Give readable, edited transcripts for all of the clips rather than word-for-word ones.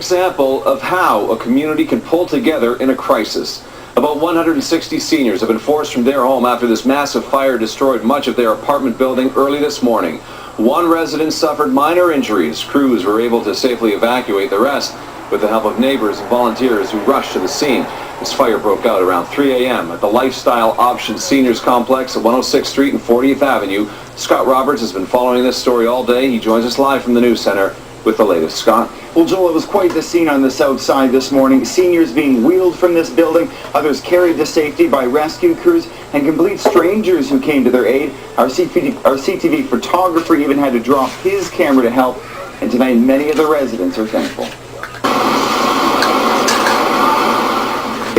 example of how a community can pull together in a crisis. About 160 seniors have been forced from their home after this massive fire destroyed much of their apartment building early this morning. One resident suffered minor injuries. Crews were able to safely evacuate the rest with the help of neighbors and volunteers who rushed to the scene. This fire broke out around 3 a.m. at the Lifestyle Options Seniors Complex at 106th Street and 40th Avenue. Scott Roberts has been following this story all day. He joins us live from the news center with the latest. Scott? Well, Joel, it was quite the scene on the south side this morning. Seniors being wheeled from this building, others carried to safety by rescue crews, and complete strangers who came to their aid. Our CTV photographer even had to drop his camera to help, and tonight many of the residents are thankful.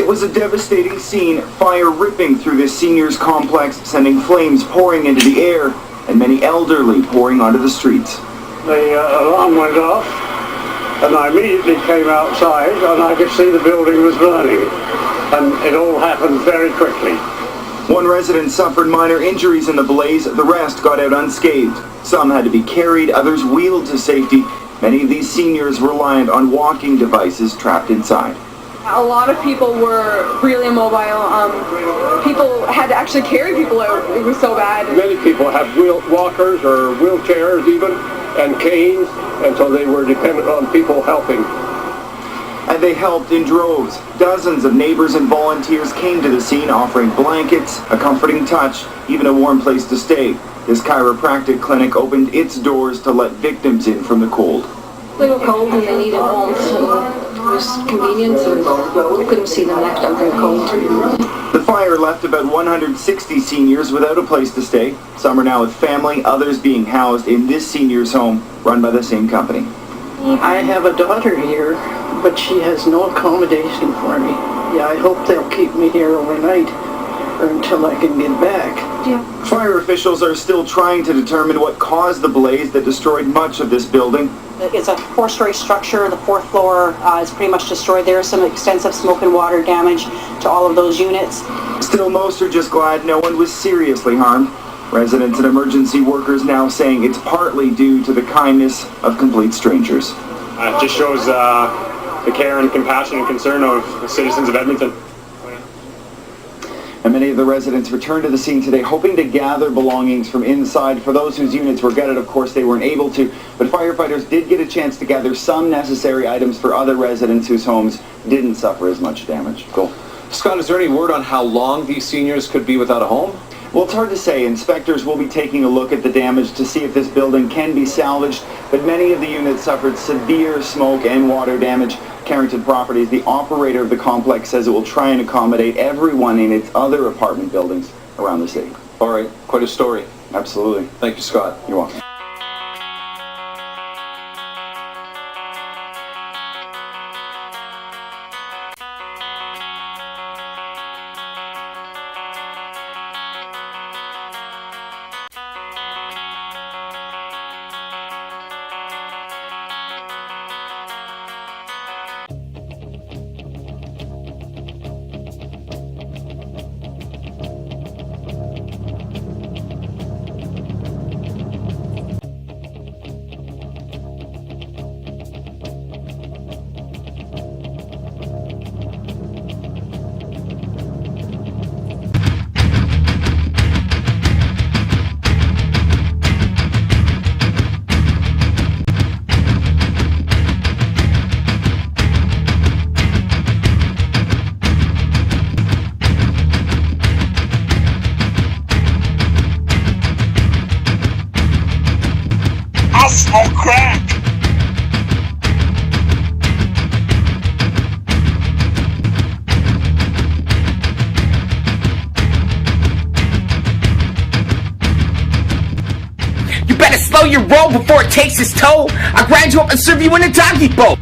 It was a devastating scene, fire ripping through this seniors complex, sending flames pouring into the air, and many elderly pouring onto the streets. The alarm went off, and I immediately came outside, and I could see the building was burning, and it all happened very quickly. One resident suffered minor injuries in the blaze. The rest got out unscathed. Some had to be carried, others wheeled to safety. Many of these seniors reliant on walking devices trapped inside. A lot of people were really immobile. People had to actually carry people out. It was so bad. Many people have walkers or wheelchairs even, and canes, and so they were dependent on people helping. And they helped in droves. Dozens of neighbors and volunteers came to the scene offering blankets, a comforting touch, even a warm place to stay. This chiropractic clinic opened its doors to let victims in from the cold. They were cold and they needed warmth, and it was convenient, and you couldn't see them left out very cold. The fire left about 160 seniors without a place to stay. Some are now with family, others being housed in this seniors' home run by the same company. I have a daughter here, but she has no accommodation for me. Yeah, I hope they'll keep me here overnight or until I can get back. Yeah. Fire officials are still trying to determine what caused the blaze that destroyed much of this building. It's a four-story structure. The fourth floor is pretty much destroyed. There's some extensive smoke and water damage to all of those units. Still, most are just glad no one was seriously harmed. Residents and emergency workers now saying it's partly due to the kindness of complete strangers. It just shows the care and compassion and concern of the citizens of Edmonton. And many of the residents returned to the scene today hoping to gather belongings from inside. For those whose units were gutted, of course, they weren't able to, but firefighters did get a chance to gather some necessary items for other residents whose homes didn't suffer as much damage. Cool. Scott, is there any word on how long these seniors could be without a home? Well, it's hard to say. Inspectors will be taking a look at the damage to see if this building can be salvaged, but many of the units suffered severe smoke and water damage. Carrington Properties, the operator of the complex, says it will try and accommodate everyone in its other apartment buildings around the city. All right, quite a story. Absolutely. Thank you, Scott. You're welcome. I smoke crack. You better slow your roll before it takes its toll. I'll grind you up and serve you in a doggy bowl.